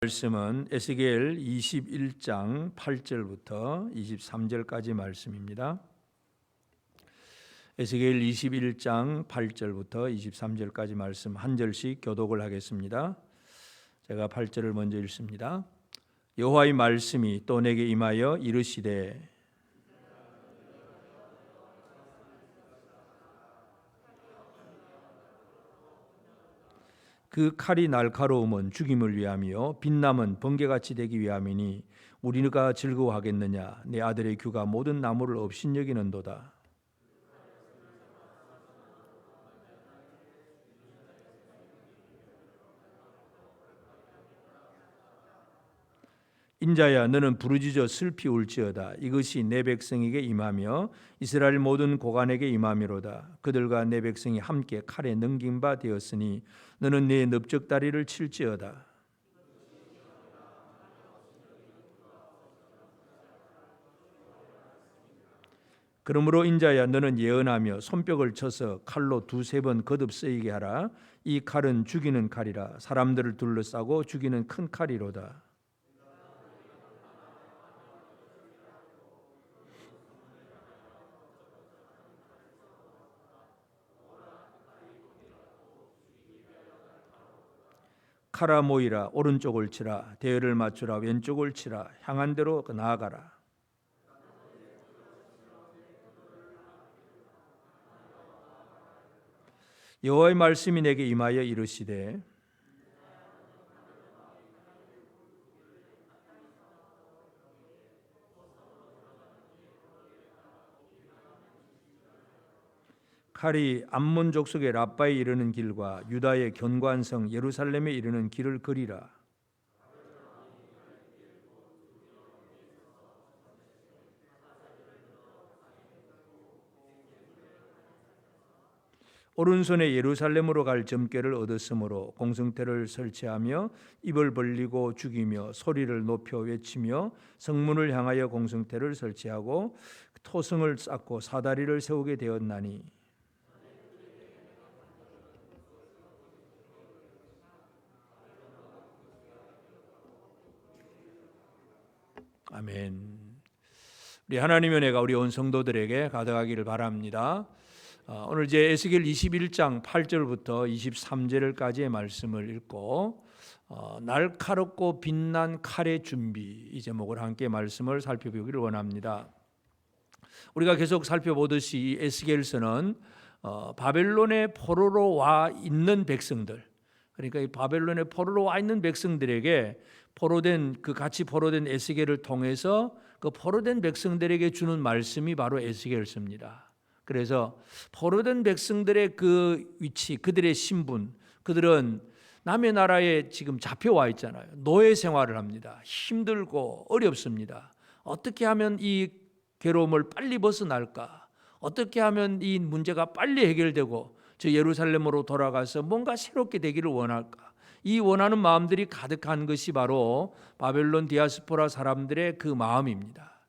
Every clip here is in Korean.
말씀은 에스겔 21장 8절부터 23절까지 말씀입니다. 에스겔 21장 8절부터 23절까지 말씀 한 절씩 교독을 하겠습니다. 제가 8절을 먼저 읽습니다. 여호와의 말씀이 또 내게 임하여 이르시되 그 칼이 날카로움은 죽임을 위함이요 빛남은 번개같이 되기 위함이니 우리가 즐거워하겠느냐. 내 아들의 규가 모든 나무를 업신여기는도다. 인자야 너는 부르짖어 슬피 울지어다. 이것이 내 백성에게 임하며 이스라엘 모든 고관에게 임함이로다. 그들과 내 백성이 함께 칼에 넘긴 바 되었으니 너는 네 넓적다리를 칠지어다. 그러므로 인자야 너는 예언하며 손뼉을 쳐서 칼로 두세 번 거듭 쓰이게 하라. 이 칼은 죽이는 칼이라. 사람들을 둘러싸고 죽이는 큰 칼이로다. 칼아 모이라. 오른쪽을 치라. 대열을 맞추라. 왼쪽을 치라. 향한 대로 나아가라. 여호와의 말씀이 내게 임하여 이르시되 칼이 암몬 족속의 랍바에 이르는 길과 유다의 견고한 성 예루살렘에 이르는 길을 그리라. 오른손에 예루살렘으로 갈 점괘를 얻었으므로 공성태를 설치하며 입을 벌리고 죽이며 소리를 높여 외치며 성문을 향하여 공성태를 설치하고 토성을 쌓고 사다리를 세우게 되었나니 아멘. 우리 하나님의 은혜가 우리 온 성도들에게 가득하기를 바랍니다. 오늘 이제 에스겔 21장 8절부터 23절까지의 말씀을 읽고 날카롭고 빛난 칼의 준비 이 제목을 함께 말씀을 살펴보기를 원합니다. 우리가 계속 살펴보듯이 이 에스겔서는 바벨론의 포로로 와 있는 백성들, 그러니까 이 바벨론의 포로로 와 있는 백성들에게 같이 포로된 에스겔을 통해서 그 포로된 백성들에게 주는 말씀이 바로 에스겔서입니다. 그래서 포로된 백성들의 그 위치, 그들의 신분, 그들은 남의 나라에 지금 잡혀와 있잖아요. 노예 생활을 합니다. 힘들고 어렵습니다. 어떻게 하면 이 괴로움을 빨리 벗어날까? 어떻게 하면 이 문제가 빨리 해결되고 저 예루살렘으로 돌아가서 뭔가 새롭게 되기를 원할까? 이 원하는 마음들이 가득한 것이 바로 바벨론 디아스포라 사람들의 그 마음입니다.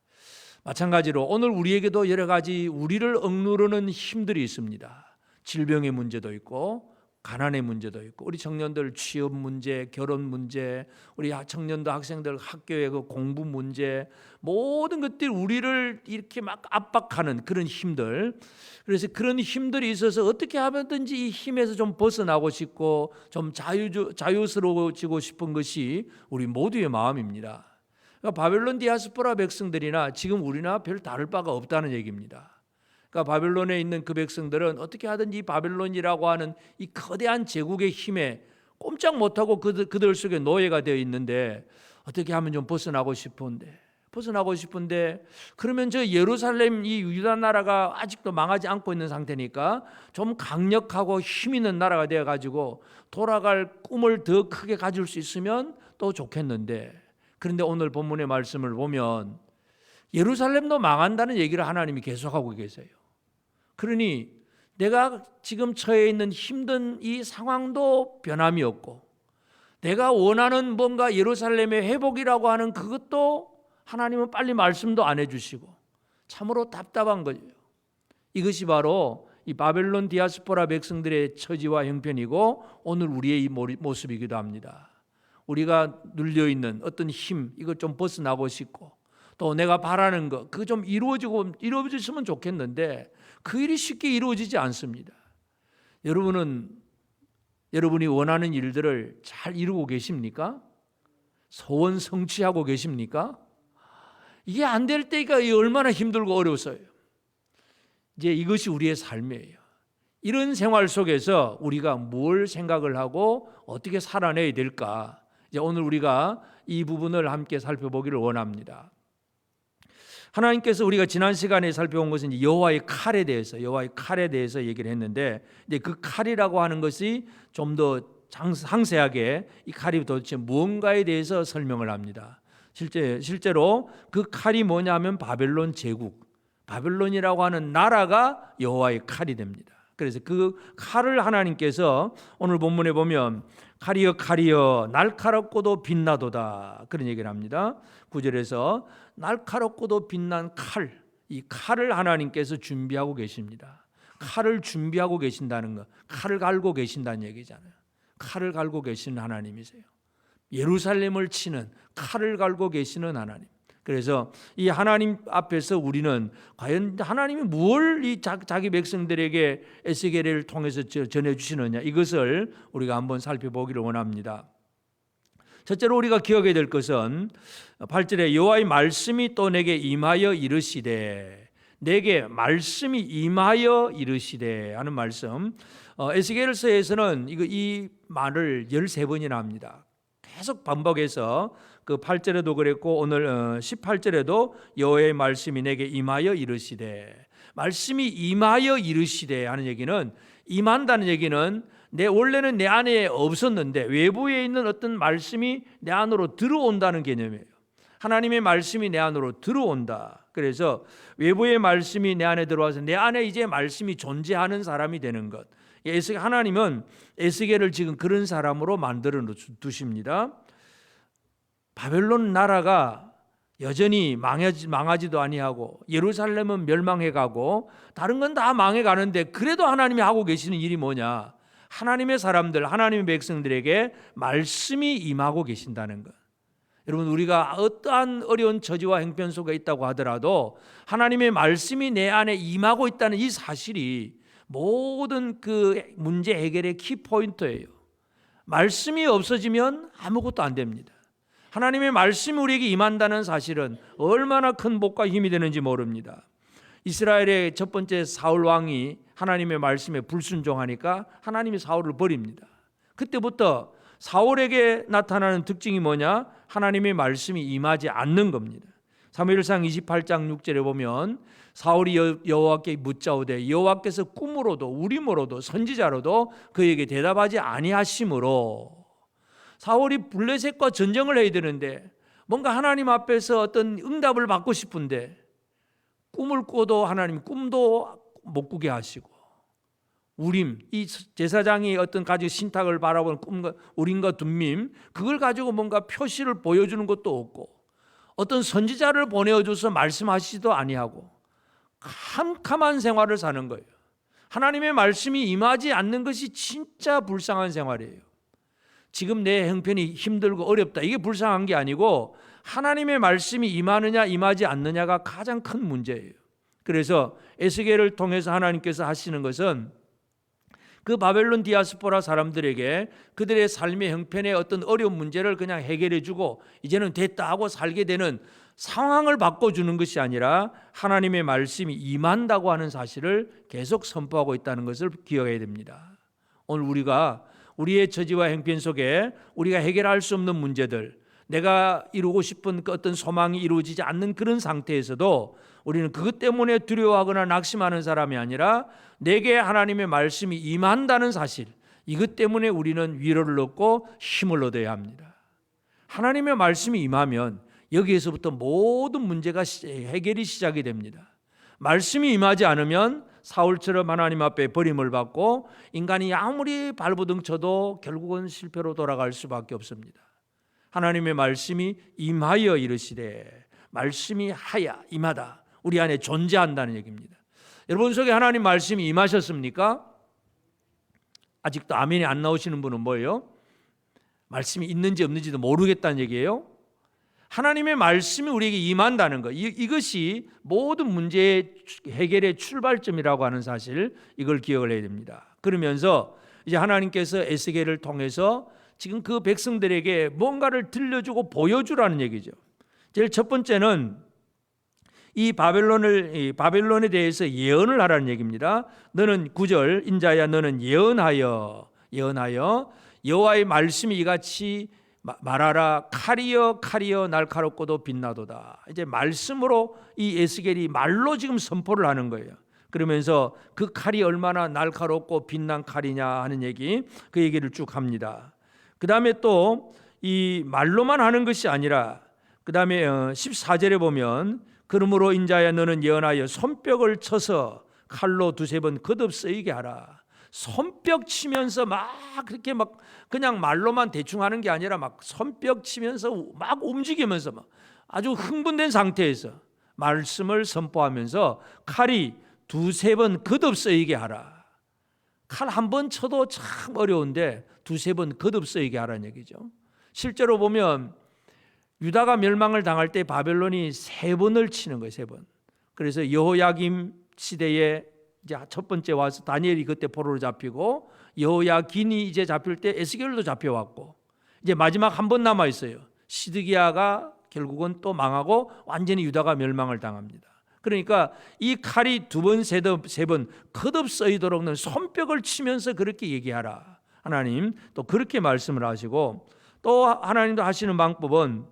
마찬가지로 오늘 우리에게도 여러 가지 우리를 억누르는 힘들이 있습니다. 질병의 문제도 있고 가난의 문제도 있고 우리 청년들 취업 문제, 결혼 문제, 우리 청년들 학생들 학교의 그 공부 문제, 모든 것들이 우리를 이렇게 막 압박하는 그런 힘들. 그래서 그런 힘들이 있어서 어떻게 하면든지 이 힘에서 좀 벗어나고 싶고 좀 자유스러워지고 싶은 것이 우리 모두의 마음입니다. 그러니까 바벨론 디아스포라 백성들이나 지금 우리나 별 다를 바가 없다는 얘기입니다. 그러니까 바벨론에 있는 그 백성들은 어떻게 하든지 바벨론이라고 하는 이 거대한 제국의 힘에 꼼짝 못하고 그들 속에 노예가 되어 있는데 어떻게 하면 좀 벗어나고 싶은데 그러면 저 예루살렘 이 유다 나라가 아직도 망하지 않고 있는 상태니까 좀 강력하고 힘 있는 나라가 되어가지고 돌아갈 꿈을 더 크게 가질 수 있으면 또 좋겠는데, 그런데 오늘 본문의 말씀을 보면 예루살렘도 망한다는 얘기를 하나님이 계속하고 계세요. 그러니 내가 지금 처해 있는 힘든 이 상황도 변함이 없고 내가 원하는 뭔가 예루살렘의 회복이라고 하는 그것도 하나님은 빨리 말씀도 안 해주시고 참으로 답답한 거예요. 이것이 바로 이 바벨론 디아스포라 백성들의 처지와 형편이고 오늘 우리의 이 모습이기도 합니다. 우리가 눌려있는 어떤 힘, 이거 좀 벗어나고 싶고, 또 내가 바라는 거, 그거 좀 이루어졌으면 좋겠는데 그 일이 쉽게 이루어지지 않습니다. 여러분이 원하는 일들을 잘 이루고 계십니까? 소원 성취하고 계십니까? 이게 안 될 때가 얼마나 힘들고 어려워서요. 이제 이것이 우리의 삶이에요. 이런 생활 속에서 우리가 뭘 생각을 하고 어떻게 살아내야 될까? 이제 오늘 우리가 이 부분을 함께 살펴보기를 원합니다. 하나님께서 우리가 지난 시간에 살펴본 것은 이제 여호와의 칼에 대해서 얘기를 했는데, 이제 그 칼이라고 하는 것이 좀 더 상세하게 이 칼이 도대체 무언가에 대해서 설명을 합니다. 실제로 그 칼이 뭐냐면 바벨론 제국, 바벨론이라고 하는 나라가 여호와의 칼이 됩니다. 그래서 그 칼을 하나님께서 오늘 본문에 보면 칼이여 날카롭고도 빛나도다, 그런 얘기를 합니다. 9절에서 날카롭고도 빛난 칼, 이 칼을 하나님께서 준비하고 계십니다. 칼을 준비하고 계신다는 것, 칼을 갈고 계신다는 얘기잖아요. 칼을 갈고 계시는 하나님이세요. 예루살렘을 치는 칼을 갈고 계시는 하나님. 그래서 이 하나님 앞에서 우리는 과연 하나님이 무엇을 이 자기 백성들에게 에스겔을 통해서 전해주시느냐, 이것을 우리가 한번 살펴보기를 원합니다. 첫째로 우리가 기억해야 될 것은 8절에 여호와의 말씀이 또 내게 임하여 이르시되, 내게 말씀이 임하여 이르시되 하는 말씀, 에스겔서에서는 이 말을 13번이나 합니다. 계속 반복해서 그 8절에도 그랬고 오늘 18절에도 여호와의 말씀이 내게 임하여 이르시되, 말씀이 임하여 이르시되 하는 얘기는, 임한다는 얘기는 원래는 내 안에 없었는데 외부에 있는 어떤 말씀이 내 안으로 들어온다는 개념이에요. 하나님의 말씀이 내 안으로 들어온다. 그래서 외부의 말씀이 내 안에 들어와서 내 안에 이제 말씀이 존재하는 사람이 되는 것. 하나님은 에스겔을 지금 그런 사람으로 만들어 두십니다. 바벨론 나라가 여전히 망하지도 아니하고 예루살렘은 멸망해가고 다른 건 다 망해가는데, 그래도 하나님이 하고 계시는 일이 뭐냐? 하나님의 사람들, 하나님의 백성들에게 말씀이 임하고 계신다는 것. 여러분, 우리가 어떠한 어려운 처지와 형편 속에 있다고 하더라도 하나님의 말씀이 내 안에 임하고 있다는 이 사실이 모든 그 문제 해결의 키포인트예요. 말씀이 없어지면 아무것도 안 됩니다. 하나님의 말씀이 우리에게 임한다는 사실은 얼마나 큰 복과 힘이 되는지 모릅니다. 이스라엘의 첫 번째 사울 왕이 하나님의 말씀에 불순종하니까 하나님이 사울을 버립니다. 그때부터 사울에게 나타나는 특징이 뭐냐? 하나님의 말씀이 임하지 않는 겁니다. 사무엘상 28장 6절에 보면 사울이 여호와께 묻자오되 여호와께서 꿈으로도 우림으로도 선지자로도 그에게 대답하지 아니하심으로, 사울이 블레셋과 전쟁을 해야 되는데 뭔가 하나님 앞에서 어떤 응답을 받고 싶은데 꿈을 꿔도 하나님 꿈도 못 꾸게 하시고, 우림, 이 제사장이 어떤 가지고 신탁을 바라보는 꿈과 우림과 둠밈, 그걸 가지고 뭔가 표시를 보여주는 것도 없고, 어떤 선지자를 보내어줘서 말씀하시지도 아니하고 캄캄한 생활을 사는 거예요. 하나님의 말씀이 임하지 않는 것이 진짜 불쌍한 생활이에요. 지금 내 형편이 힘들고 어렵다, 이게 불쌍한 게 아니고 하나님의 말씀이 임하느냐 임하지 않느냐가 가장 큰 문제예요. 그래서 에스겔을 통해서 하나님께서 하시는 것은 그 바벨론 디아스포라 사람들에게 그들의 삶의 형편의 어떤 어려운 문제를 그냥 해결해 주고 이제는 됐다 하고 살게 되는 상황을 바꿔주는 것이 아니라 하나님의 말씀이 임한다고 하는 사실을 계속 선포하고 있다는 것을 기억해야 됩니다. 오늘 우리가 우리의 처지와 형편 속에 우리가 해결할 수 없는 문제들, 내가 이루고 싶은 그 어떤 소망이 이루어지지 않는 그런 상태에서도 우리는 그것 때문에 두려워하거나 낙심하는 사람이 아니라 내게 하나님의 말씀이 임한다는 사실, 이것 때문에 우리는 위로를 얻고 힘을 얻어야 합니다. 하나님의 말씀이 임하면 여기에서부터 모든 문제가 해결이 시작이 됩니다. 말씀이 임하지 않으면 사울처럼 하나님 앞에 버림을 받고 인간이 아무리 발버둥 쳐도 결국은 실패로 돌아갈 수밖에 없습니다. 하나님의 말씀이 임하여 이르시되, 말씀이 하야, 임하다, 우리 안에 존재한다는 얘기입니다. 여러분 속에 하나님 말씀이 임하셨습니까? 아직도 아멘이 안 나오시는 분은 뭐예요? 말씀이 있는지 없는지도 모르겠다는 얘기예요. 하나님의 말씀이 우리에게 임한다는 것, 이것이 모든 문제의 해결의 출발점이라고 하는 사실, 이걸 기억을 해야 됩니다. 그러면서 이제 하나님께서 에스겔을 통해서 지금 그 백성들에게 뭔가를 들려주고 보여주라는 얘기죠. 제일 첫 번째는 이 바벨론에 대해서 예언을 하라는 얘기입니다. 너는 9절, 인자야 너는 예언하여 여호와의 말씀이 이같이 말하라. 칼이여 날카롭고도 빛나도다. 이제 말씀으로 이 에스겔이 말로 지금 선포를 하는 거예요. 그러면서 그 칼이 얼마나 날카롭고 빛난 칼이냐 하는 얘기, 그 얘기를 쭉 합니다. 그 다음에 또 이 말로만 하는 것이 아니라 그 다음에 14절에 보면 그러므로 인자야 너는 예언하여 손뼉을 쳐서 칼로 두세 번 거듭 쓰이게 하라. 손뼉 치면서 막 그렇게 막 그냥 말로만 대충 하는 게 아니라 막 손뼉 치면서 막 움직이면서 막 아주 흥분된 상태에서 말씀을 선포하면서 칼이 두세 번 거듭 쓰이게 하라. 칼 한 번 쳐도 참 어려운데 두세 번 거듭 쓰이게 하라는 얘기죠. 실제로 보면 유다가 멸망을 당할 때 바벨론이 3번을 치는 거예요. 3번. 그래서 여호야김 시대에 이제 첫 번째 와서 다니엘이 그때 포로로 잡히고, 여호야긴이 이제 잡힐 때 에스겔도 잡혀왔고, 이제 마지막 한 번 남아 있어요. 시드기야가 결국은 또 망하고 완전히 유다가 멸망을 당합니다. 그러니까 이 칼이 2번, 3번 거듭 쓰이도록는 손뼉을 치면서 그렇게 얘기하라. 하나님 또 그렇게 말씀을 하시고, 또 하나님도 하시는 방법은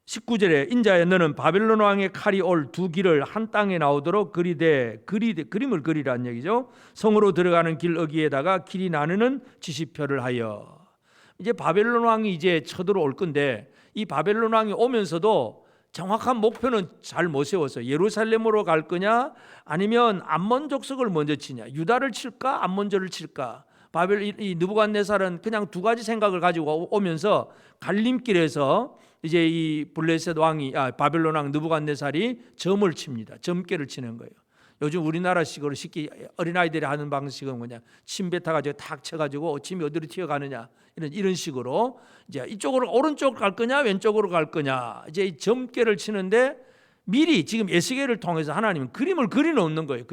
19절에 인자야 너는 바벨론 왕의 칼이 올 2길을 한 땅에 나오도록 그림을 그리라는 얘기죠. 성으로 들어가는 길 어기에다가 길이 나누는 지시표를 하여. 이제 바벨론 왕이 이제 쳐들어올 건데, 이 바벨론 왕이 오면서도 정확한 목표는 잘 못 세웠어요. 예루살렘으로 갈 거냐, 아니면 암몬 족속을 먼저 치냐, 유다를 칠까 암몬족을 칠까. 이 느부갓네살은 그냥 2가지 생각을 가지고 오면서 갈림길에서 이제 이 블레셋 왕이 바벨론 왕 느부갓네살이 점을 칩니다. 점괘를 치는 거예요. 요즘 우리나라식으로 쉽게 어린아이들이 하는 방식은 그냥 침 뱉어가지고 탁 쳐가지고 침이 어디로 튀어가느냐, 이런 식으로 이제 이쪽으로 오른쪽 갈 거냐 왼쪽으로 갈 거냐, 이제 이 점괘를 치는데 미리 지금 에스겔을 통해서 하나님은 그림을 그려놓는 거예요.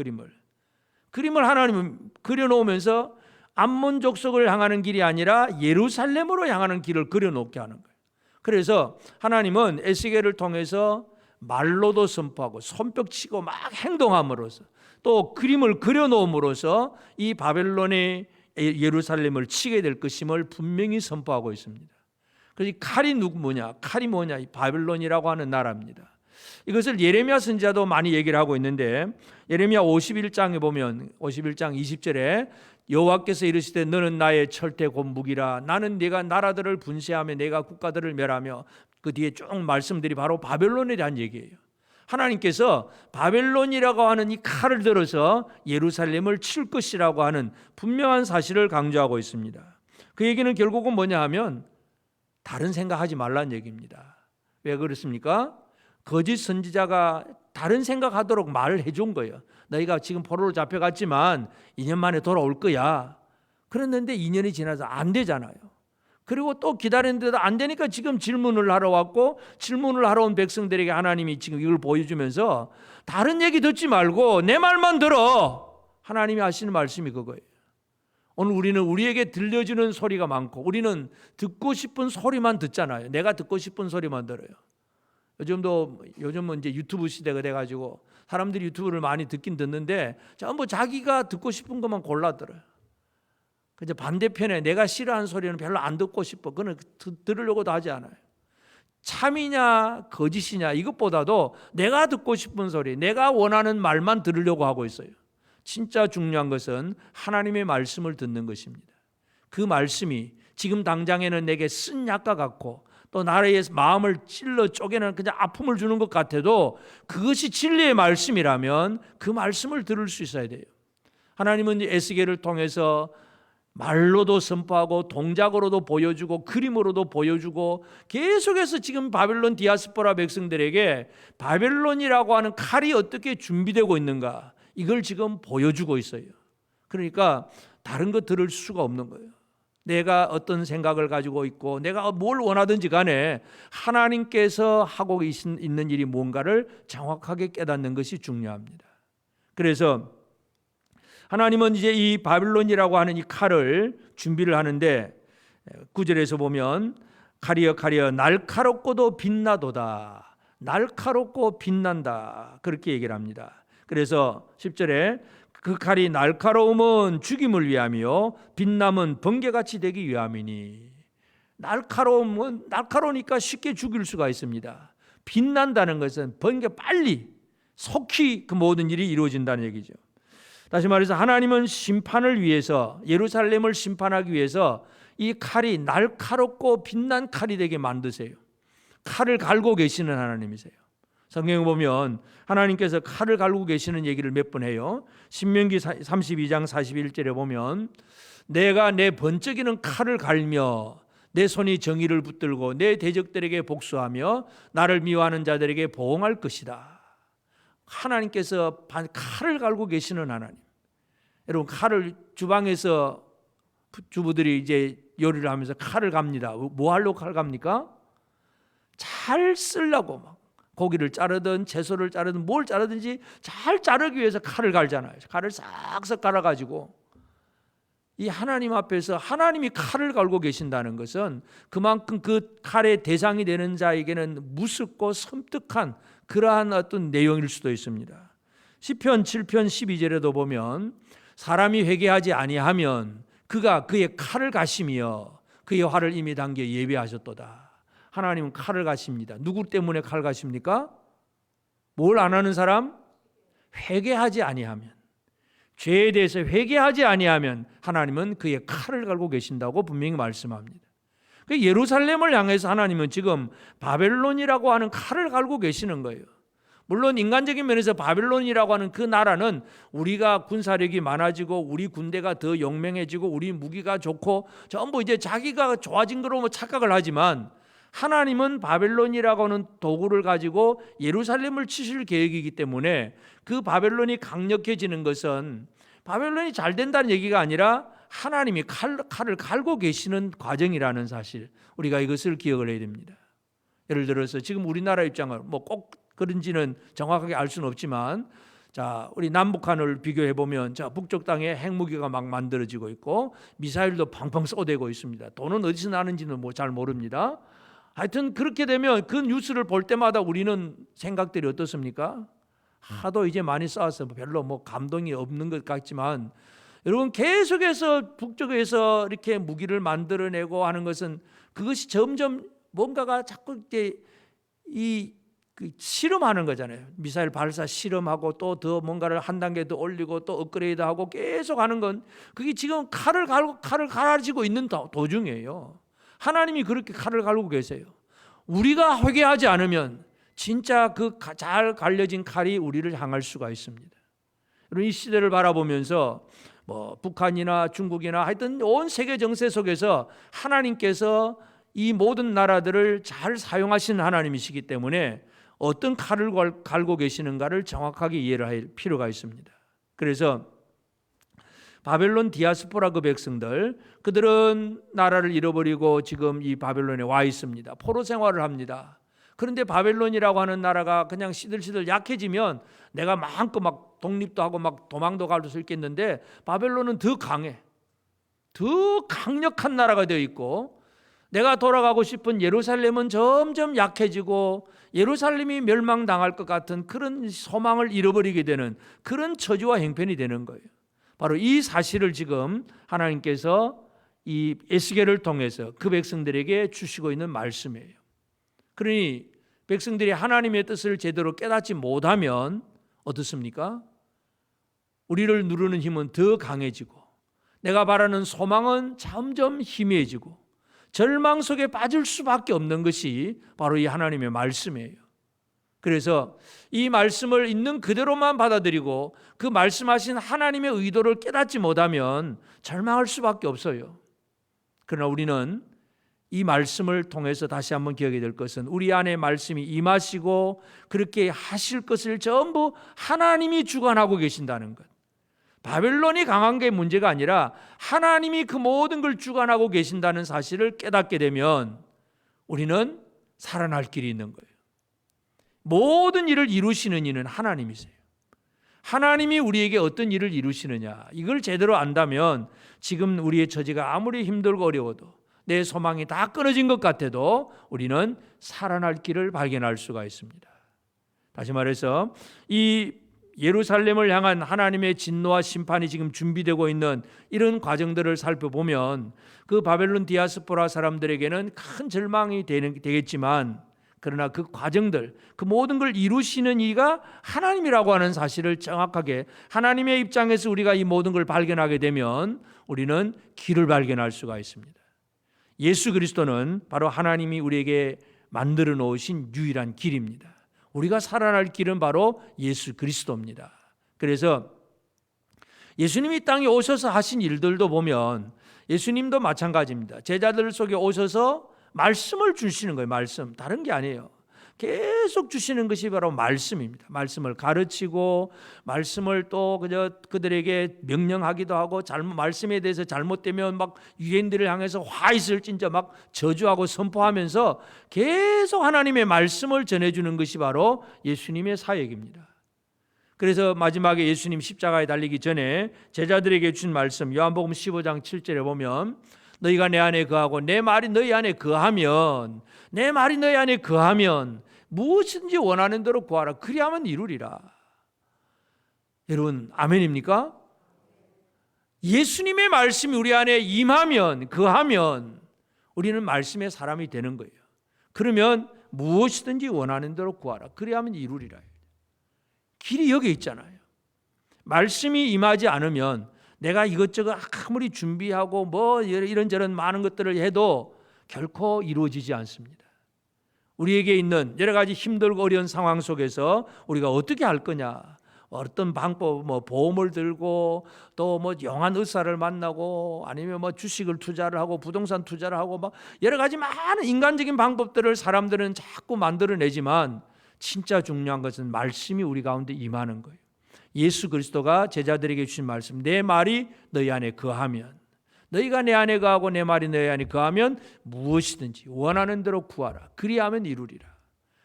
그림을 하나님은 그려놓으면서 암몬 족속을 향하는 길이 아니라 예루살렘으로 향하는 길을 그려놓게 하는 거예요. 그래서 하나님은 에스겔을 통해서 말로도 선포하고 손뼉치고 막 행동함으로써, 또 그림을 그려놓음으로써 이 바벨론의 예루살렘을 치게 될 것임을 분명히 선포하고 있습니다. 그래서 이 칼이 뭐냐? 칼이 뭐냐? 이 바벨론이라고 하는 나라입니다. 이것을 예레미야 선지자도 많이 얘기를 하고 있는데, 예레미야 51장에 보면 51장 20절에 여호와께서 이르시되 너는 나의 철퇴 곧 무기라. 나는 네가 나라들을 분쇄하며 내가 국가들을 멸하며, 그 뒤에 쭉 말씀들이 바로 바벨론에 대한 얘기예요. 하나님께서 바벨론이라고 하는 이 칼을 들어서 예루살렘을 칠 것이라고 하는 분명한 사실을 강조하고 있습니다. 그 얘기는 결국은 뭐냐 하면 다른 생각하지 말라는 얘기입니다. 왜 그렇습니까? 거짓 선지자가 다른 생각하도록 말을 해준 거예요. 너희가 지금 포로로 잡혀갔지만 2년 만에 돌아올 거야. 그랬는데 2년이 지나서 안 되잖아요. 그리고 또 기다렸는데도 안 되니까 지금 질문을 하러 왔고, 질문을 하러 온 백성들에게 하나님이 지금 이걸 보여주면서 다른 얘기 듣지 말고 내 말만 들어. 하나님이 하시는 말씀이 그거예요. 오늘 우리는 우리에게 들려주는 소리가 많고, 우리는 듣고 싶은 소리만 듣잖아요. 내가 듣고 싶은 소리만 들어요. 요즘은 이제 유튜브 시대가 돼가지고 사람들이 유튜브를 많이 듣긴 듣는데 전부 자기가 듣고 싶은 것만 골라 들어요. 근데 반대편에 내가 싫어하는 소리는 별로 안 듣고 싶어. 그건 들으려고도 하지 않아요. 참이냐 거짓이냐 이것보다도 내가 듣고 싶은 소리, 내가 원하는 말만 들으려고 하고 있어요. 진짜 중요한 것은 하나님의 말씀을 듣는 것입니다. 그 말씀이 지금 당장에는 내게 쓴 약과 같고, 또 나의 마음을 찔러 쪼개는 그냥 아픔을 주는 것 같아도 그것이 진리의 말씀이라면 그 말씀을 들을 수 있어야 돼요. 하나님은 에스겔을 통해서 말로도 선포하고 동작으로도 보여주고 그림으로도 보여주고 계속해서 지금 바벨론 디아스포라 백성들에게 바벨론이라고 하는 칼이 어떻게 준비되고 있는가, 이걸 지금 보여주고 있어요. 그러니까 다른 거 들을 수가 없는 거예요. 내가 어떤 생각을 가지고 있고 내가 뭘 원하든지 간에 하나님께서 하고 있는 일이 뭔가를 정확하게 깨닫는 것이 중요합니다. 그래서 하나님은 이제 이 바벨론이라고 하는 이 칼을 준비를 하는데 9절에서 보면 칼이여 칼이여 날카롭고도 빛나도다. 날카롭고 빛난다. 그렇게 얘기를 합니다. 그래서 10절에 그 칼이 날카로움은 죽임을 위함이요 빛남은 번개같이 되기 위함이니. 날카로움은 날카로우니까 쉽게 죽일 수가 있습니다. 빛난다는 것은 번개 빨리 속히 그 모든 일이 이루어진다는 얘기죠. 다시 말해서 하나님은 심판을 위해서 예루살렘을 심판하기 위해서 이 칼이 날카롭고 빛난 칼이 되게 만드세요. 칼을 갈고 계시는 하나님이세요. 성경에 보면 하나님께서 칼을 갈고 계시는 얘기를 몇 번 해요. 신명기 32장 41절에 보면 내가 내 번쩍이는 칼을 갈며 내 손이 정의를 붙들고 내 대적들에게 복수하며 나를 미워하는 자들에게 보응할 것이다. 하나님께서 칼을 갈고 계시는 하나님. 여러분 칼을 주방에서 주부들이 이제 요리를 하면서 칼을 갑니다. 뭐 하려고 칼 갑니까? 잘 쓰려고 막 고기를 자르든 채소를 자르든 뭘 자르든지 잘 자르기 위해서 칼을 갈잖아요. 칼을 싹싹 갈아가지고 이 하나님 앞에서 하나님이 칼을 갈고 계신다는 것은 그만큼 그 칼의 대상이 되는 자에게는 무섭고 섬뜩한 그러한 어떤 내용일 수도 있습니다. 시편 7편 12절에도 보면 사람이 회개하지 아니하면 그가 그의 칼을 가시며 그의 활을 이미 당겨 예비하셨도다. 하나님은 칼을 가십니다. 누구 때문에 칼 가십니까? 뭘 안 하는 사람? 회개하지 아니하면, 죄에 대해서 회개하지 아니하면 하나님은 그의 칼을 갈고 계신다고 분명히 말씀합니다. 예루살렘을 향해서 하나님은 지금 바벨론이라고 하는 칼을 갈고 계시는 거예요. 물론 인간적인 면에서 바벨론이라고 하는 그 나라는 우리가 군사력이 많아지고 우리 군대가 더 용맹해지고 우리 무기가 좋고 전부 이제 자기가 좋아진 거로 착각을 하지만 하나님은 바벨론이라고 하는 도구를 가지고 예루살렘을 치실 계획이기 때문에 그 바벨론이 강력해지는 것은 바벨론이 잘 된다는 얘기가 아니라 하나님이 칼을 갈고 계시는 과정이라는 사실, 우리가 이것을 기억을 해야 됩니다. 예를 들어서 지금 우리나라 입장을 꼭 그런지는 정확하게 알 수는 없지만, 자, 우리 남북한을 비교해 보면 자, 북쪽 땅에 핵무기가 막 만들어지고 있고 미사일도 펑펑 쏘대고 있습니다. 돈은 어디서 나는지는 잘 모릅니다. 하여튼 그렇게 되면 그 뉴스를 볼 때마다 우리는 생각들이 어떻습니까? 하도 이제 많이 쌓아서 별로 감동이 없는 것 같지만, 여러분 계속해서 북쪽에서 이렇게 무기를 만들어내고 하는 것은 그것이 점점 뭔가가 자꾸 이렇게 실험하는 거잖아요. 미사일 발사 실험하고 또 더 뭔가를 한 단계 더 올리고 또 업그레이드하고 계속 하는 건 그게 지금 칼을 갈아지고 있는 도중이에요. 하나님이 그렇게 칼을 갈고 계세요. 우리가 회개하지 않으면 진짜 그 잘 갈려진 칼이 우리를 향할 수가 있습니다. 이 시대를 바라보면서 북한이나 중국이나 하여튼 온 세계 정세 속에서 하나님께서 이 모든 나라들을 잘 사용하시는 하나님이시기 때문에 어떤 칼을 갈고 계시는가를 정확하게 이해를 할 필요가 있습니다. 그래서 바벨론 디아스포라 그 백성들, 그들은 나라를 잃어버리고 지금 이 바벨론에 와 있습니다. 포로 생활을 합니다. 그런데 바벨론이라고 하는 나라가 그냥 시들시들 약해지면 내가 마음껏 독립도 하고 도망도 갈 수 있겠는데, 바벨론은 더 강해, 더 강력한 나라가 되어 있고, 내가 돌아가고 싶은 예루살렘은 점점 약해지고 예루살렘이 멸망당할 것 같은 그런 소망을 잃어버리게 되는 그런 처지와 형편이 되는 거예요. 바로 이 사실을 지금 하나님께서 이 에스겔을 통해서 그 백성들에게 주시고 있는 말씀이에요. 그러니 백성들이 하나님의 뜻을 제대로 깨닫지 못하면 어떻습니까? 우리를 누르는 힘은 더 강해지고 내가 바라는 소망은 점점 희미해지고 절망 속에 빠질 수밖에 없는 것이 바로 이 하나님의 말씀이에요. 그래서 이 말씀을 있는 그대로만 받아들이고 그 말씀하신 하나님의 의도를 깨닫지 못하면 절망할 수밖에 없어요. 그러나 우리는 이 말씀을 통해서 다시 한번 기억해야 될 것은 우리 안에 말씀이 임하시고 그렇게 하실 것을 전부 하나님이 주관하고 계신다는 것. 바벨론이 강한 게 문제가 아니라 하나님이 그 모든 걸 주관하고 계신다는 사실을 깨닫게 되면 우리는 살아날 길이 있는 거예요. 모든 일을 이루시는 이는 하나님이세요. 하나님이 우리에게 어떤 일을 이루시느냐, 이걸 제대로 안다면 지금 우리의 처지가 아무리 힘들고 어려워도, 내 소망이 다 끊어진 것 같아도 우리는 살아날 길을 발견할 수가 있습니다. 다시 말해서 이 예루살렘을 향한 하나님의 진노와 심판이 지금 준비되고 있는 이런 과정들을 살펴보면 그 바벨론 디아스포라 사람들에게는 큰 절망이 되겠지만, 그러나 그 과정들, 그 모든 걸 이루시는 이가 하나님이라고 하는 사실을 정확하게 하나님의 입장에서 우리가 이 모든 걸 발견하게 되면 우리는 길을 발견할 수가 있습니다. 예수 그리스도는 바로 하나님이 우리에게 만들어 놓으신 유일한 길입니다. 우리가 살아날 길은 바로 예수 그리스도입니다. 그래서 예수님이 이 땅에 오셔서 하신 일들도 보면 예수님도 마찬가지입니다. 제자들 속에 오셔서 말씀을 주시는 거예요. 말씀, 다른 게 아니에요. 계속 주시는 것이 바로 말씀입니다. 말씀을 가르치고 말씀을 또 그들에게 명령하기도 하고, 말씀에 대해서 잘못되면 막 유대인들을 향해서 화 있을진저 막 저주하고 선포하면서 계속 하나님의 말씀을 전해주는 것이 바로 예수님의 사역입니다. 그래서 마지막에 예수님 십자가에 달리기 전에 제자들에게 준 말씀, 요한복음 15장 7절에 보면 너희가 내 안에 거하고 내 말이 너희 안에 거하면, 내 말이 너희 안에 거하면 무엇이든지 원하는 대로 구하라. 그리하면 이루리라. 여러분, 아멘입니까? 예수님의 말씀이 우리 안에 임하면, 거하면 우리는 말씀의 사람이 되는 거예요. 그러면 무엇이든지 원하는 대로 구하라. 그리하면 이루리라. 길이 여기 있잖아요. 말씀이 임하지 않으면 내가 이것저것 아무리 준비하고 뭐 이런저런 많은 것들을 해도 결코 이루어지지 않습니다. 우리에게 있는 여러 가지 힘들고 어려운 상황 속에서 우리가 어떻게 할 거냐, 어떤 방법, 뭐 보험을 들고 또 뭐 영한 의사를 만나고 아니면 뭐 주식을 투자를 하고 부동산 투자를 하고 막 여러 가지 많은 인간적인 방법들을 사람들은 자꾸 만들어내지만 진짜 중요한 것은 말씀이 우리 가운데 임하는 거예요. 예수 그리스도가 제자들에게 주신 말씀, 내 말이 너희 안에 거하면, 너희가 내 안에 거하고 내 말이 너희 안에 거하면 무엇이든지 원하는 대로 구하라. 그리하면 이루리라.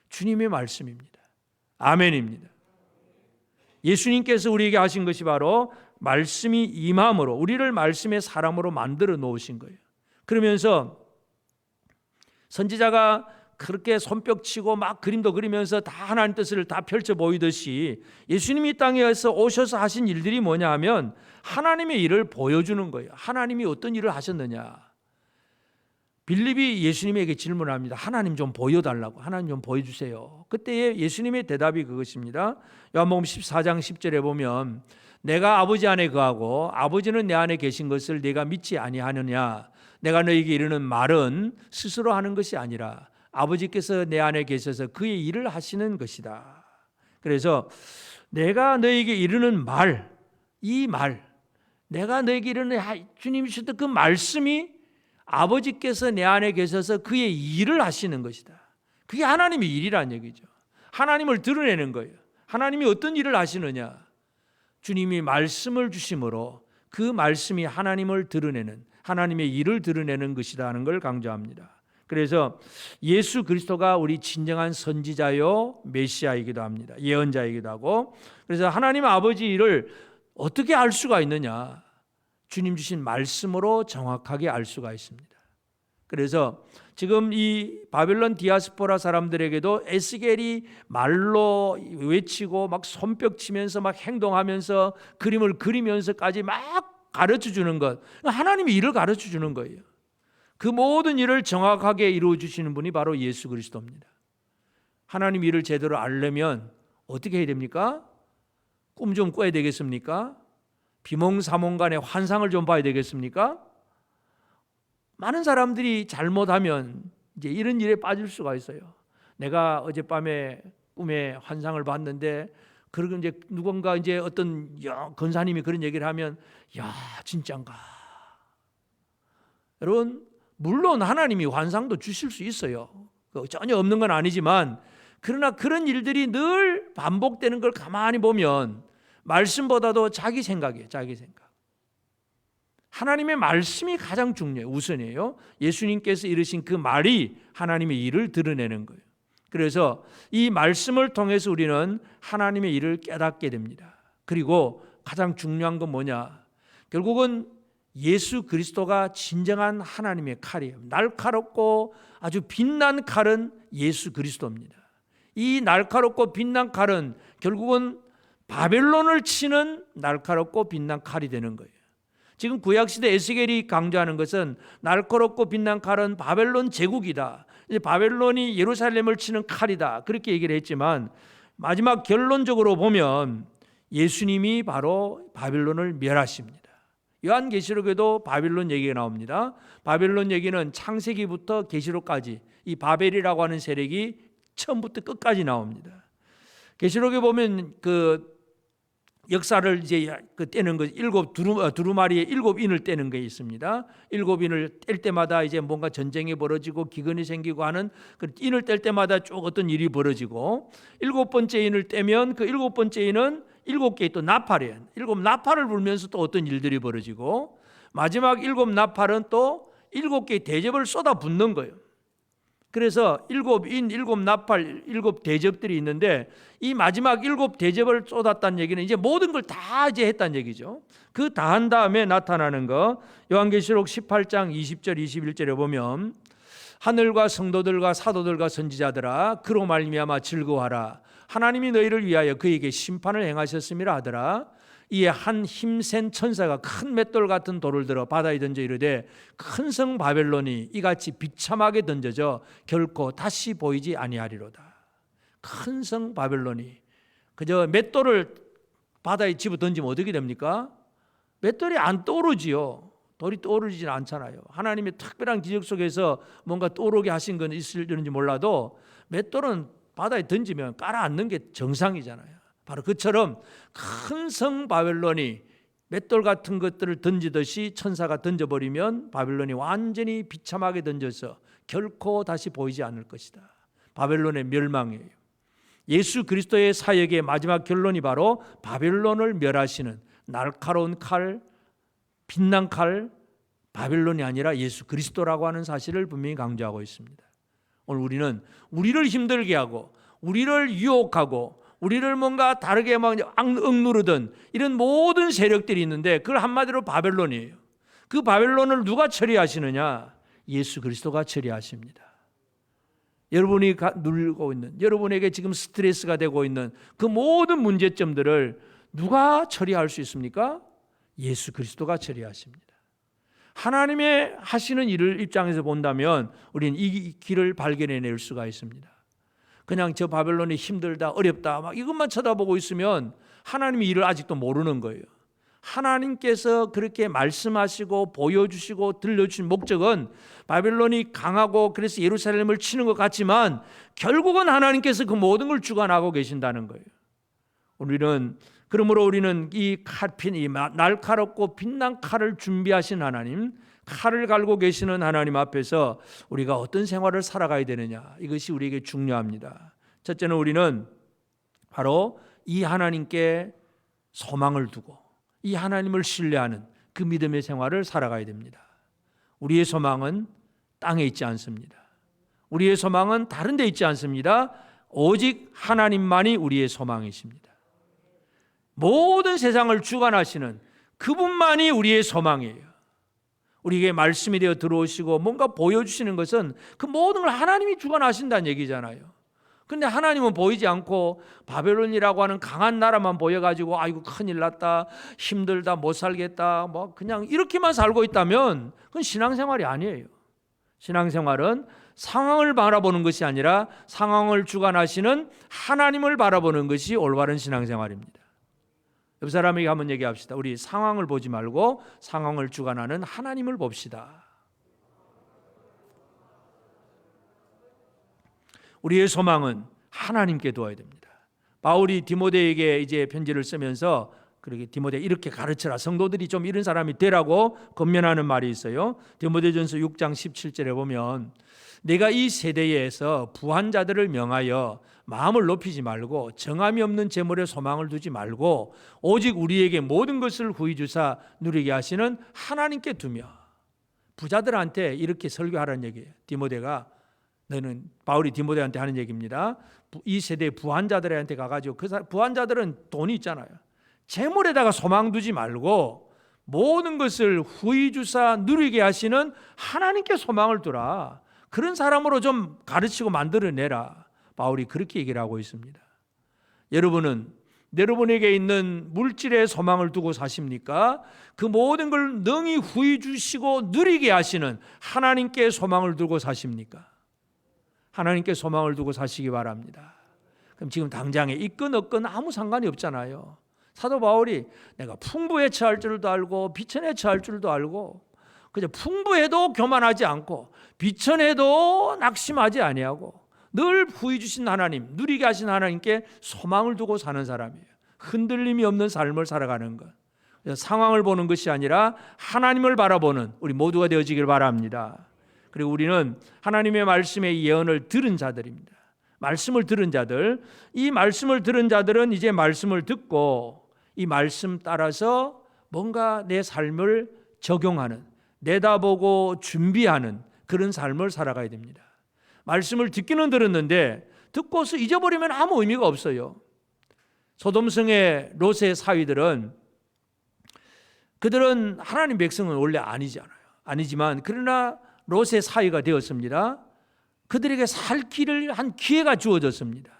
주님의 말씀입니다. 아멘입니다. 예수님께서 우리에게 하신 것이 바로 말씀이 임함으로 우리를 말씀의 사람으로 만들어 놓으신 거예요. 그러면서 선지자가 그렇게 손뼉치고 막 그림도 그리면서 다 하나님 뜻을 다 펼쳐 보이듯이 예수님이 이 땅에서 오셔서 하신 일들이 뭐냐 하면 하나님의 일을 보여주는 거예요. 하나님이 어떤 일을 하셨느냐. 빌립이 예수님에게 질문합니다. 하나님 좀 보여달라고. 하나님 좀 보여주세요. 그때 예수님의 대답이 그것입니다. 요한복음 14장 10절에 보면 내가 아버지 안에 거하고 아버지는 내 안에 계신 것을 네가 믿지 아니하느냐. 내가 너에게 이르는 말은 스스로 하는 것이 아니라 아버지께서 내 안에 계셔서 그의 일을 하시는 것이다. 그래서 내가 너에게 이르는 말, 이 말, 내가 너에게 이르는 주님이 주셨던 그 말씀이 아버지께서 내 안에 계셔서 그의 일을 하시는 것이다. 그게 하나님의 일이란 얘기죠. 하나님을 드러내는 거예요. 하나님이 어떤 일을 하시느냐. 주님이 말씀을 주심으로 그 말씀이 하나님을 드러내는, 하나님의 일을 드러내는 것이라는 걸 강조합니다. 그래서 예수 그리스도가 우리 진정한 선지자요 메시아이기도 합니다. 예언자이기도 하고. 그래서 하나님 아버지 일을 어떻게 알 수가 있느냐. 주님 주신 말씀으로 정확하게 알 수가 있습니다. 그래서 지금 이 바벨론 디아스포라 사람들에게도 에스겔이 말로 외치고 막 손뼉치면서 막 행동하면서 그림을 그리면서까지 막 가르쳐 주는 것, 하나님이 일을 가르쳐 주는 거예요. 그 모든 일을 정확하게 이루어 주시는 분이 바로 예수 그리스도입니다. 하나님 일을 제대로 알려면 어떻게 해야 됩니까? 꿈 좀 꿔야 되겠습니까? 비몽사몽간의 환상을 좀 봐야 되겠습니까? 많은 사람들이 잘못하면 이제 이런 일에 빠질 수가 있어요. 내가 어젯밤에 꿈에 환상을 봤는데, 그리고 이제 누군가 이제 어떤 권사님이 그런 얘기를 하면, 야, 진짠가? 여러분, 물론 하나님이 환상도 주실 수 있어요. 전혀 없는 건 아니지만, 그러나 그런 일들이 늘 반복되는 걸 가만히 보면 말씀보다도 자기 생각이에요. 자기 생각. 하나님의 말씀이 가장 중요해요. 우선이에요. 예수님께서 이르신 그 말이 하나님의 일을 드러내는 거예요. 그래서 이 말씀을 통해서 우리는 하나님의 일을 깨닫게 됩니다. 그리고 가장 중요한 건 뭐냐? 결국은 예수 그리스도가 진정한 하나님의 칼이에요. 날카롭고 아주 빛난 칼은 예수 그리스도입니다. 이 날카롭고 빛난 칼은 결국은 바벨론을 치는 날카롭고 빛난 칼이 되는 거예요. 지금 구약시대 에스겔이 강조하는 것은 날카롭고 빛난 칼은 바벨론 제국이다. 이제 바벨론이 예루살렘을 치는 칼이다. 그렇게 얘기를 했지만 마지막 결론적으로 보면 예수님이 바로 바벨론을 멸하십니다. 요한계시록에도 바벨론 얘기가 나옵니다. 바벨론 얘기는 창세기부터 계시록까지 이 바벨이라고 하는 세력이 처음부터 끝까지 나옵니다. 계시록에 보면 그 역사를 이제 떼는 거 일곱 두루마리의 일곱 인을 떼는 게 있습니다. 일곱 인을 뗄 때마다 이제 뭔가 전쟁이 벌어지고 기근이 생기고 하는 그 인을 뗄 때마다 쭉 어떤 일이 벌어지고 일곱 번째 인을 떼면 그 일곱 번째 인은 일곱 개의 또 나팔이에요. 일곱 나팔을 불면서 또 어떤 일들이 벌어지고 마지막 일곱 나팔은 또 일곱 개의 대접을 쏟아붓는 거예요. 그래서 일곱 인, 일곱 나팔, 일곱 대접들이 있는데 이 마지막 일곱 대접을 쏟았다는 얘기는 이제 모든 걸 다 이제 했다는 얘기죠. 그 다 한 다음에 나타나는 거 요한계시록 18장 20절 21절에 보면 하늘과 성도들과 사도들과 선지자들아 그로 말미암아 즐거워하라. 하나님이 너희를 위하여 그에게 심판을 행하셨음이라 하더라. 이에 한 힘센 천사가 큰 맷돌 같은 돌을 들어 바다에 던져 이르되 큰 성 바벨론이 이같이 비참하게 던져져 결코 다시 보이지 아니하리로다. 큰 성 바벨론이 그저 맷돌을 바다에 집어 던지면 어떻게 됩니까? 맷돌이 안 떠오르지요. 돌이 떠오르지는 않잖아요. 하나님의 특별한 기적 속에서 뭔가 떠오르게 하신 건 있을지 몰라도 맷돌은 바다에 던지면 깔아앉는 게 정상이잖아요. 바로 그처럼 큰 성 바벨론이 맷돌 같은 것들을 던지듯이 천사가 던져버리면 바벨론이 완전히 비참하게 던져서 결코 다시 보이지 않을 것이다. 바벨론의 멸망이에요. 예수 그리스도의 사역의 마지막 결론이 바로 바벨론을 멸하시는 날카로운 칼, 빛난 칼, 바벨론이 아니라 예수 그리스도라고 하는 사실을 분명히 강조하고 있습니다. 오늘 우리는 우리를 힘들게 하고 우리를 유혹하고 우리를 뭔가 다르게 막 억누르던 이런 모든 세력들이 있는데 그걸 한마디로 바벨론이에요. 그 바벨론을 누가 처리하시느냐? 예수 그리스도가 처리하십니다. 여러분이 누리고 있는, 여러분에게 지금 스트레스가 되고 있는 그 모든 문제점들을 누가 처리할 수 있습니까? 예수 그리스도가 처리하십니다. 하나님의 하시는 일을 입장에서 본다면 우리는 이 길을 발견해낼 수가 있습니다. 그냥 저 바벨론이 힘들다, 어렵다 막 이것만 쳐다보고 있으면 하나님의 일을 아직도 모르는 거예요. 하나님께서 그렇게 말씀하시고 보여주시고 들려주신 목적은 바벨론이 강하고 그래서 예루살렘을 치는 것 같지만 결국은 하나님께서 그 모든 걸 주관하고 계신다는 거예요. 그러므로 우리는 이 날카롭고 빛난 칼을 준비하신 하나님, 칼을 갈고 계시는 하나님 앞에서 우리가 어떤 생활을 살아가야 되느냐, 이것이 우리에게 중요합니다. 첫째는 우리는 바로 이 하나님께 소망을 두고 이 하나님을 신뢰하는 그 믿음의 생활을 살아가야 됩니다. 우리의 소망은 땅에 있지 않습니다. 우리의 소망은 다른 데 있지 않습니다. 오직 하나님만이 우리의 소망이십니다. 모든 세상을 주관하시는 그분만이 우리의 소망이에요. 우리에게 말씀이 되어 들어오시고 뭔가 보여주시는 것은 그 모든 걸 하나님이 주관하신다는 얘기잖아요. 그런데 하나님은 보이지 않고 바벨론이라고 하는 강한 나라만 보여가지고 아이고 큰일 났다, 힘들다, 못 살겠다, 뭐 그냥 이렇게만 살고 있다면 그건 신앙생활이 아니에요. 신앙생활은 상황을 바라보는 것이 아니라 상황을 주관하시는 하나님을 바라보는 것이 올바른 신앙생활입니다. 옆 사람에게 한번 얘기합시다. 우리 상황을 보지 말고 상황을 주관하는 하나님을 봅시다. 우리의 소망은 하나님께 두어야 됩니다. 바울이 디모데에게 이제 편지를 쓰면서 그렇게 디모데 이렇게 가르쳐라. 성도들이 좀 이런 사람이 되라고 권면하는 말이 있어요. 디모데전서 6장 17절에 보면 내가 이 세대에서 부한 자들을 명하여 마음을 높이지 말고 정함이 없는 재물에 소망을 두지 말고 오직 우리에게 모든 것을 후히 주사 누리게 하시는 하나님께 두며. 부자들한테 이렇게 설교하라는 얘기예요. 디모데가, 너는, 바울이 디모데한테 하는 얘기입니다. 이 세대 부한자들한테 가가지고, 부한자들은 돈이 있잖아요. 재물에다가 소망 두지 말고 모든 것을 후히 주사 누리게 하시는 하나님께 소망을 두라. 그런 사람으로 좀 가르치고 만들어내라. 바울이 그렇게 얘기를 하고 있습니다. 여러분은 여러분에게 있는 물질에 소망을 두고 사십니까? 그 모든 걸 능히 후히 주시고 누리게 하시는 하나님께 소망을 두고 사십니까? 하나님께 소망을 두고 사시기 바랍니다. 그럼 지금 당장에 있건 없건 아무 상관이 없잖아요. 사도 바울이 내가 풍부에 처할 줄도 알고 비천에 처할 줄도 알고, 그저 풍부해도 교만하지 않고 비천해도 낙심하지 아니하고 늘 후히 주신 하나님, 누리게 하신 하나님께 소망을 두고 사는 사람이에요. 흔들림이 없는 삶을 살아가는 것. 상황을 보는 것이 아니라 하나님을 바라보는 우리 모두가 되어지길 바랍니다. 그리고 우리는 하나님의 말씀의 예언을 들은 자들입니다. 말씀을 들은 자들, 이 말씀을 들은 자들은 이제 말씀을 듣고 이 말씀 따라서 뭔가 내 삶을 적용하는, 내다보고 준비하는 그런 삶을 살아가야 됩니다. 말씀을 듣기는 들었는데 듣고서 잊어버리면 아무 의미가 없어요. 소돔성의 롯의 사위들은, 그들은 하나님 백성은 원래 아니지만 그러나 롯의 사위가 되었습니다. 그들에게 살 길을 한 기회가 주어졌습니다.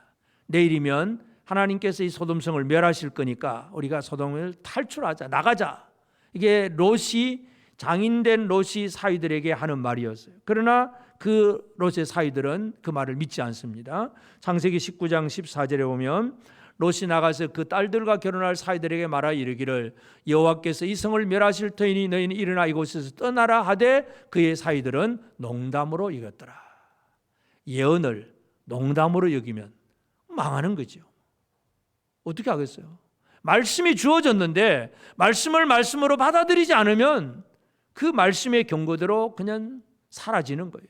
내일이면 하나님께서 이 소돔성을 멸하실 거니까 우리가 소돔을 탈출하자, 나가자. 이게 롯이, 장인된 롯이 사위들에게 하는 말이었어요. 그러나 그 롯의 사위들은 그 말을 믿지 않습니다. 창세기 19장 14절에 보면 롯이 나가서 그 딸들과 결혼할 사위들에게 말하 이르기를 여호와께서 이 성을 멸하실 터이니 너희는 일어나 이곳에서 떠나라 하되 그의 사위들은 농담으로 여겼더라. 예언을 농담으로 여기면 망하는 거죠. 어떻게 하겠어요? 말씀이 주어졌는데 말씀을 말씀으로 받아들이지 않으면 그 말씀의 경고대로 그냥 사라지는 거예요.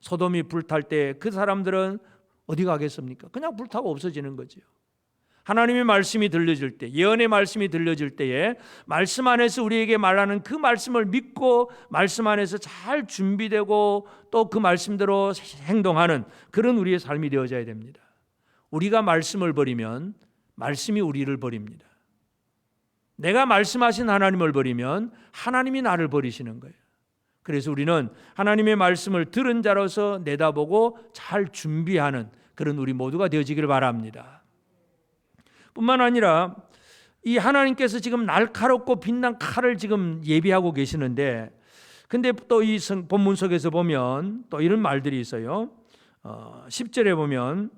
소돔이 불탈 때 그 사람들은 어디 가겠습니까? 그냥 불타고 없어지는 거죠. 하나님의 말씀이 들려질 때, 예언의 말씀이 들려질 때에 말씀 안에서 우리에게 말하는 그 말씀을 믿고 말씀 안에서 잘 준비되고 또 그 말씀대로 행동하는 그런 우리의 삶이 되어져야 됩니다. 우리가 말씀을 버리면 말씀이 우리를 버립니다. 내가 말씀하신 하나님을 버리면 하나님이 나를 버리시는 거예요. 그래서 우리는 하나님의 말씀을 들은 자로서 내다보고 잘 준비하는 그런 우리 모두가 되어지기를 바랍니다. 뿐만 아니라 이 하나님께서 지금 날카롭고 빛난 칼을 지금 예비하고 계시는데, 근데 또 이 본문 속에서 보면 또 이런 말들이 있어요. 10절에 보면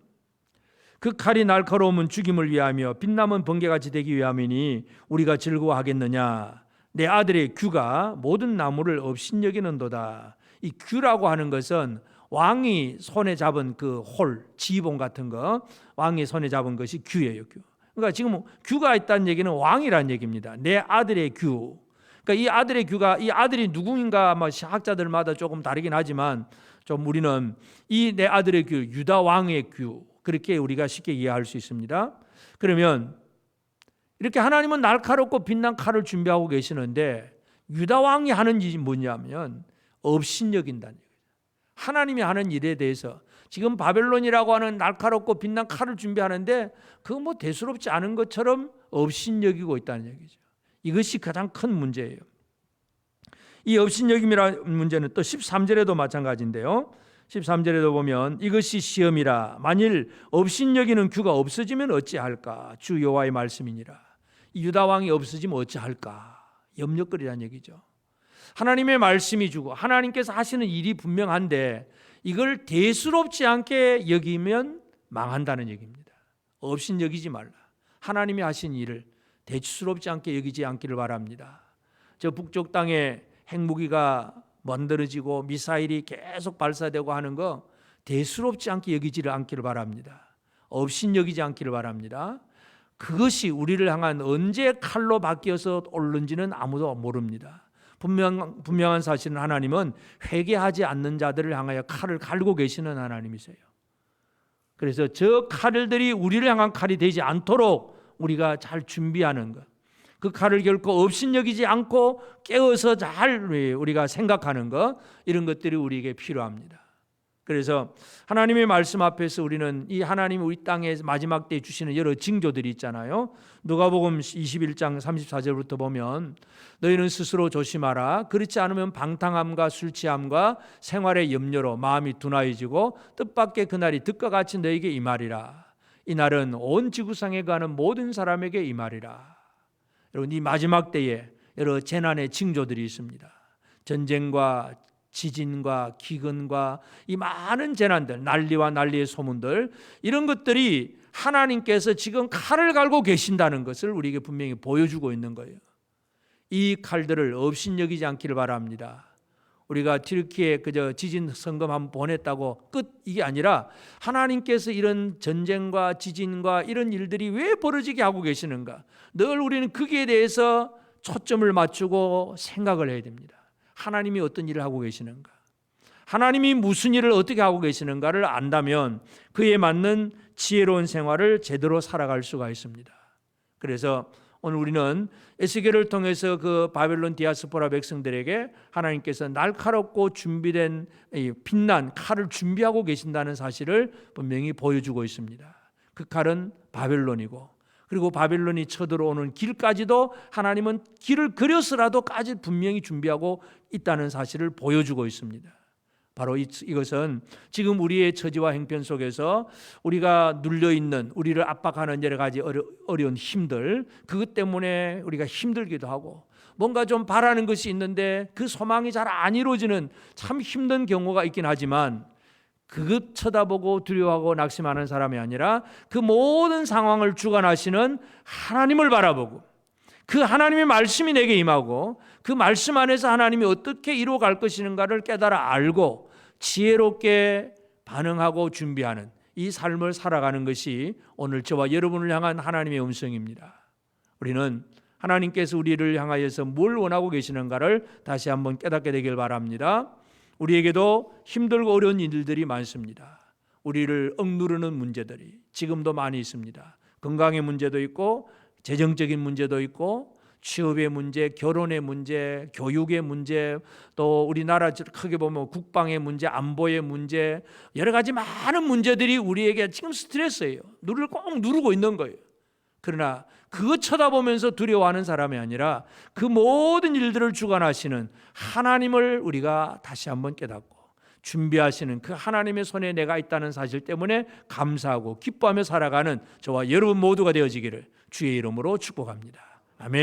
그 칼이 날카로움은 죽임을 위하며 빛남은 번개같이 되기 위함이니 우리가 즐거워하겠느냐. 내 아들의 규가 모든 나무를 업신여기는도다. 이 규라고 하는 것은 왕이 손에 잡은 그 홀, 지휘봉 같은 거, 왕이 손에 잡은 것이 규예요. 규. 그러니까 지금 규가 있다는 얘기는 왕이라는 얘기입니다. 내 아들의 규. 그러니까 이 아들의 규가, 이 아들이 누구인가 아마 학자들마다 조금 다르긴 하지만 좀 우리는 이 내 아들의 규, 유다 왕의 규, 그렇게 우리가 쉽게 이해할 수 있습니다. 그러면 이렇게 하나님은 날카롭고 빛난 칼을 준비하고 계시는데 유다 왕이 하는 일이 뭐냐면 업신여긴다는 얘기죠. 하나님이 하는 일에 대해서 지금 바벨론이라고 하는 날카롭고 빛난 칼을 준비하는데 그거 뭐 대수롭지 않은 것처럼 업신여기고 있다는 얘기죠. 이것이 가장 큰 문제예요. 이 업신여김이라는 문제는 또 13절에도 마찬가지인데요. 13절에도 보면 이것이 시험이라 만일 업신여기는 규가 없어지면 어찌할까. 주 여호와의 말씀이니라. 이 유다 왕이 없어지면 어찌할까. 염려거리라는 얘기죠. 하나님의 말씀이 주고 하나님께서 하시는 일이 분명한데 이걸 대수롭지 않게 여기면 망한다는 얘기입니다. 업신여기지 말라. 하나님이 하신 일을 대수롭지 않게 여기지 않기를 바랍니다. 저 북쪽 땅에 핵무기가 만들어지고 미사일이 계속 발사되고 하는 거 대수롭지 않게 여기지를 않기를 바랍니다. 업신여기지 않기를 바랍니다. 그것이 우리를 향한 언제 칼로 바뀌어서 오르는지는 아무도 모릅니다. 분명한 사실은 하나님은 회개하지 않는 자들을 향하여 칼을 갈고 계시는 하나님이세요. 그래서 저 칼들이 우리를 향한 칼이 되지 않도록 우리가 잘 준비하는 것, 그 칼을 결코 업신여기지 않고 깨어서 잘 우리가 생각하는 것, 이런 것들이 우리에게 필요합니다. 그래서 하나님의 말씀 앞에서 우리는 이 하나님이 우리 땅에 마지막 때에 주시는 여러 징조들이 있잖아요. 누가복음 21장 34절부터 보면 너희는 스스로 조심하라. 그렇지 않으면 방탕함과 술 취함과 생활의 염려로 마음이 둔하여지고 뜻밖의 그날이 득과 같이 너희에게 임하리라. 이 날은 온 지구상에 가는 모든 사람에게 임하리라. 여러분, 이 마지막 때에 여러 재난의 징조들이 있습니다. 전쟁과 지진과 기근과 이 많은 재난들, 난리와 난리의 소문들, 이런 것들이 하나님께서 지금 칼을 갈고 계신다는 것을 우리에게 분명히 보여주고 있는 거예요. 이 칼들을 업신여기지 않기를 바랍니다. 우리가 튀르키예 그저 지진 성금 한번 보냈다고 끝, 이게 아니라 하나님께서 이런 전쟁과 지진과 이런 일들이 왜 벌어지게 하고 계시는가, 늘 우리는 거기에 대해서 초점을 맞추고 생각을 해야 됩니다. 하나님이 어떤 일을 하고 계시는가, 하나님이 무슨 일을 어떻게 하고 계시는가를 안다면 그에 맞는 지혜로운 생활을 제대로 살아갈 수가 있습니다. 그래서 오늘 우리는 에스겔을 통해서 그 바벨론 디아스포라 백성들에게 하나님께서 날카롭고 준비된 빛난 칼을 준비하고 계신다는 사실을 분명히 보여주고 있습니다. 그 칼은 바벨론이고, 그리고 바벨론이 쳐들어오는 길까지도 하나님은 길을 그려서라도까지 분명히 준비하고 있다는 사실을 보여주고 있습니다. 바로 이것은 지금 우리의 처지와 행편 속에서 우리가 눌려있는, 우리를 압박하는 여러 가지 어려운 힘들, 그것 때문에 우리가 힘들기도 하고 뭔가 좀 바라는 것이 있는데 그 소망이 잘 안 이루어지는 참 힘든 경우가 있긴 하지만, 그것 쳐다보고 두려워하고 낙심하는 사람이 아니라 그 모든 상황을 주관하시는 하나님을 바라보고 그 하나님의 말씀이 내게 임하고 그 말씀 안에서 하나님이 어떻게 이루어갈 것인가를 깨달아 알고 지혜롭게 반응하고 준비하는 이 삶을 살아가는 것이 오늘 저와 여러분을 향한 하나님의 음성입니다. 우리는 하나님께서 우리를 향하여서 뭘 원하고 계시는가를 다시 한번 깨닫게 되길 바랍니다. 우리에게도 힘들고 어려운 일들이 많습니다. 우리를 억누르는 문제들이 지금도 많이 있습니다. 건강의 문제도 있고, 재정적인 문제도 있고, 취업의 문제, 결혼의 문제, 교육의 문제, 또 우리나라 크게 보면 국방의 문제, 안보의 문제, 여러 가지 많은 문제들이 우리에게 지금 스트레스예요. 누를 꼭 누르고 있는 거예요. 그러나 그거 쳐다보면서 두려워하는 사람이 아니라 그 모든 일들을 주관하시는 하나님을 우리가 다시 한번 깨닫고 준비하시는 그 하나님의 손에 내가 있다는 사실 때문에 감사하고 기뻐하며 살아가는 저와 여러분 모두가 되어지기를 주의 이름으로 축복합니다. 아멘.